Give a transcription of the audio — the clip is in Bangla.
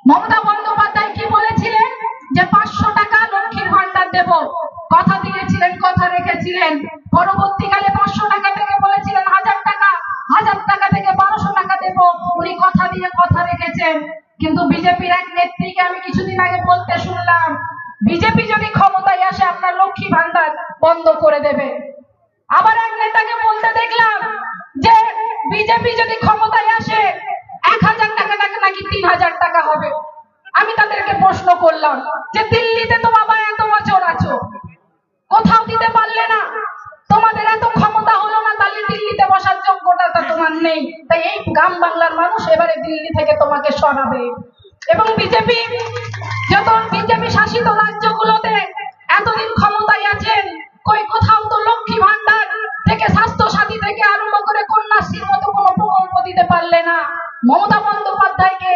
মমতা বন্দ্যোপাধ্যায় কি বলেছিলেন যে 500 টাকা লক্ষ্মীর ভান্ডার দেব, কথা দিয়েছিলেন, কথা রেখেছিলেন। পরবর্তীকালে 500 টাকা থেকে বলেছিলেন 1000 টাকা, 1000 টাকা থেকে 1200 টাকা দেব। উনি কথা দিয়ে কথা রেখেছেন। কিন্তু বিজেপির এক নেত্রীকে আমি কিছুদিন আগে বলতে শুনলাম, বিজেপি যদি ক্ষমতায় আসে আপনার লক্ষ্মী ভান্ডার বন্ধ করে দেবে। আবার এক নেতাকে বলতে দেখলাম যে বিজেপি যদি ক্ষমতায় আসে 1000 টাকা নাকি 3000 টাকা হবে। আমি তাদেরকে প্রশ্ন করলাম যে দিল্লিতে তো বাবা এত বছর আছো, কোথাও দিতে পারলে না, তোমাদের এত ক্ষমতা হলো না, তাহলে দিল্লিতে বসার যোগ্যতা তোমার নেই, তাই এই গ্রাম বাংলার মানুষ এবারে দিল্লি থেকে তোমাকে সরাবে। এবং বিজেপি শাসিত রাজ্যগুলোতে এতদিন ক্ষমতায় আছেন, কোথাও তো লক্ষ্মী ভান্ডার থেকে স্বাস্থ্য সাথী থেকে আরম্ভ করে কন্যাশ্রীর মতো কোনো প্রকল্প দিতে পারলে না। মমতা বন্দ্যোপাধ্যায়কে